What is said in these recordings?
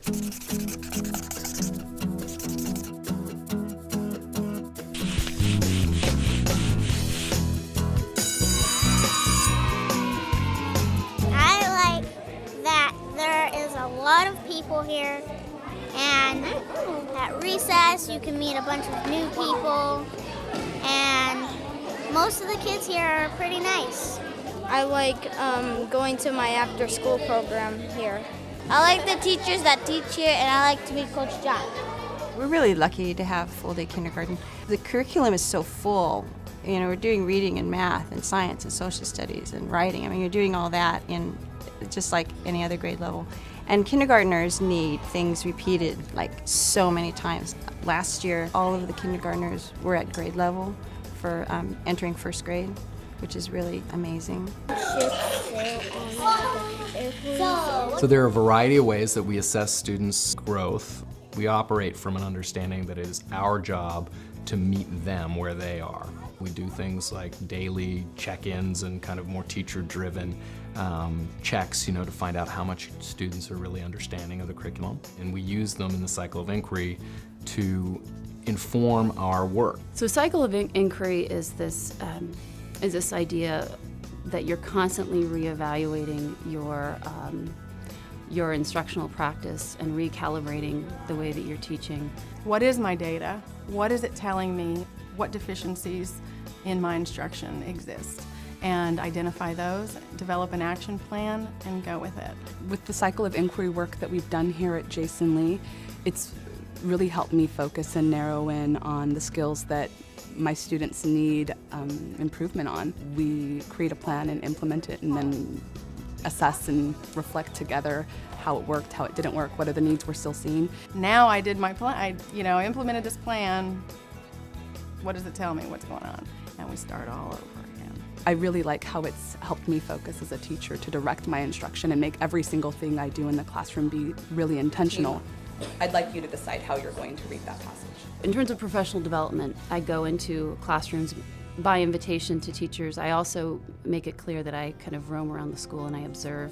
I like that there is a lot of people here, and at recess you can meet a bunch of new people, and most of the kids here are pretty nice. I like going to my after-school program here. I like the teachers that teach here, and I like to meet Coach John. We're really lucky to have full-day kindergarten. The curriculum is so full. You know, we're doing reading and math and science and social studies and writing. I mean, you're doing all that in just like any other grade level. And kindergartners need things repeated like so many times. Last year, all of the kindergartners were at grade level for entering first grade, which is really amazing. So there are a variety of ways that we assess students' growth. We operate from an understanding that it is our job to meet them where they are. We do things like daily check-ins and kind of more teacher-driven checks, to find out how much students are really understanding of the curriculum. And we use them in the cycle of inquiry to inform our work. So cycle of inquiry is this idea that you're constantly reevaluating your instructional practice and recalibrating the way that you're teaching. What is my data? What is it telling me? What deficiencies in my instruction exist? And identify those, develop an action plan, and go with it. With the cycle of inquiry work that we've done here at Jason Lee, it's really helped me focus and narrow in on the skills that my students need improvement on. We create a plan and implement it, and then assess and reflect together how it worked, how it didn't work, what are the needs we're still seeing. Now I did my plan, I implemented this plan. What does it tell me? What's going on? And we start all over again. I really like how it's helped me focus as a teacher to direct my instruction and make every single thing I do in the classroom be really intentional. I'd like you to decide how you're going to read that passage. In terms of professional development, I go into classrooms by invitation to teachers. I also make it clear that I kind of roam around the school and I observe,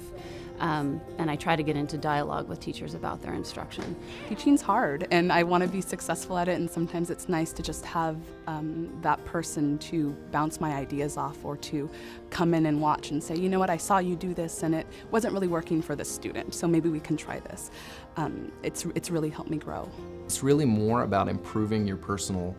and I try to get into dialogue with teachers about their instruction. Teaching's hard, and I want to be successful at it, and sometimes it's nice to just have that person to bounce my ideas off, or to come in and watch and say, you know what, I saw you do this and it wasn't really working for this student, so maybe we can try this. It's really helped me grow. It's really more about improving your personal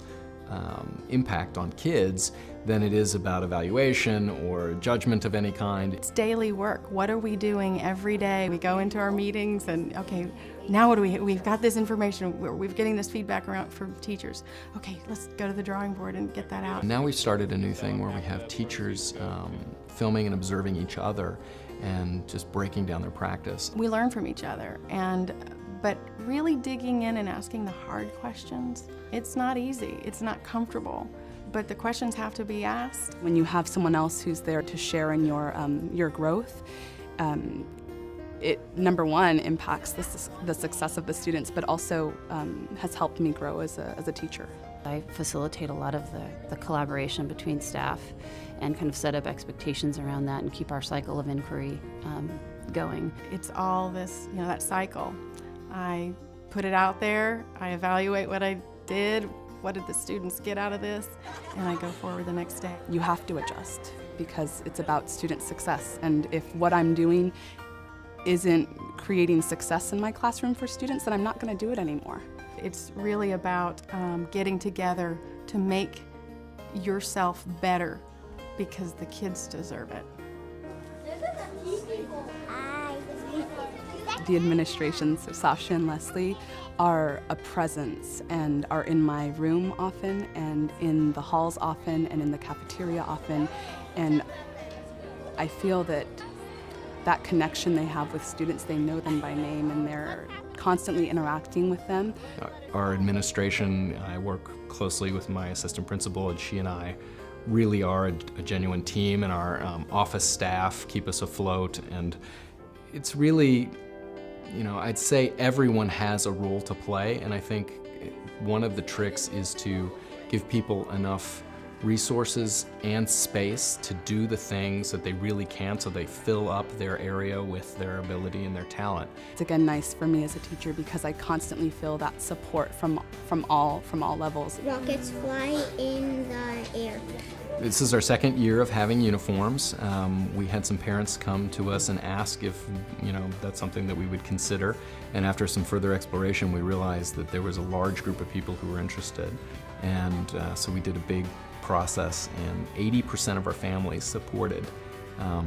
impact on kids than it is about evaluation or judgment of any kind. It's daily work. What are we doing every day? We go into our meetings and, okay, now what do we've got this information, we're getting this feedback around from teachers. Okay, let's go to the drawing board and get that out. Now we've started a new thing where we have teachers filming and observing each other and just breaking down their practice. We learn from each other, but really digging in and asking the hard questions. It's not easy, it's not comfortable, but the questions have to be asked. When you have someone else who's there to share in your growth, it, number one, impacts the success of the students, but also has helped me grow as a teacher. I facilitate a lot of the collaboration between staff and kind of set up expectations around that and keep our cycle of inquiry going. It's all this, that cycle. I put it out there, I evaluate what I did, what did the students get out of this, and I go forward the next day. You have to adjust because it's about student success, and if what I'm doing isn't creating success in my classroom for students, then I'm not going to do it anymore. It's really about getting together to make yourself better because the kids deserve it. The administrations, Sasha and Leslie, are a presence and are in my room often, and in the halls often, and in the cafeteria often, and I feel that connection they have with students, they know them by name and they're constantly interacting with them. Our administration, I work closely with my assistant principal, and she and I really are a genuine team, and our office staff keep us afloat, and it's really, I'd say everyone has a role to play, and I think one of the tricks is to give people enough resources and space to do the things that they really can, so they fill up their area with their ability and their talent. It's again nice for me as a teacher because I constantly feel that support from all levels. Rockets fly in the air. This is our second year of having uniforms. We had some parents come to us and ask if, that's something that we would consider. And after some further exploration, we realized that there was a large group of people who were interested. And so we did a big process, and 80% of our families supported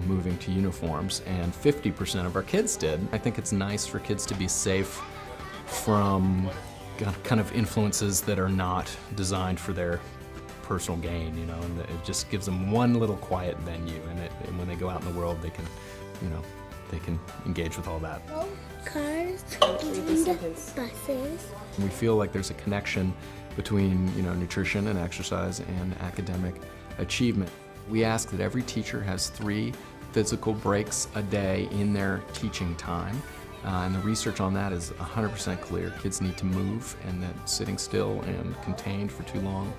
moving to uniforms, and 50% of our kids did. I think it's nice for kids to be safe from kind of influences that are not designed for their personal gain, and it just gives them one little quiet venue, and when they go out in the world, they can engage with all that. Cars and buses. We feel like there's a connection between nutrition and exercise and academic achievement. We ask that every teacher has 3 physical breaks a day in their teaching time. And the research on that is 100% clear. Kids need to move, and that sitting still and contained for too long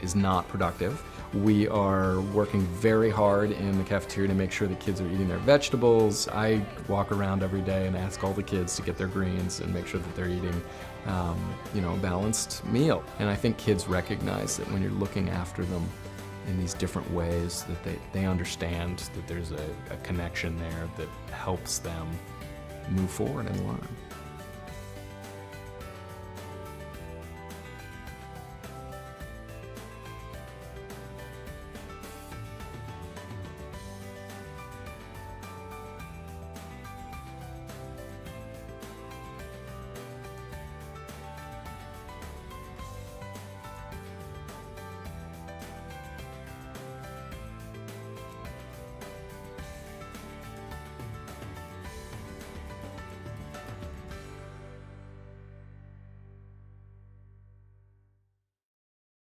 is not productive. We are working very hard in the cafeteria to make sure that kids are eating their vegetables. I walk around every day and ask all the kids to get their greens and make sure that they're eating a balanced meal. And I think kids recognize that when you're looking after them in these different ways, that they understand that there's a connection there that helps them move forward and learn.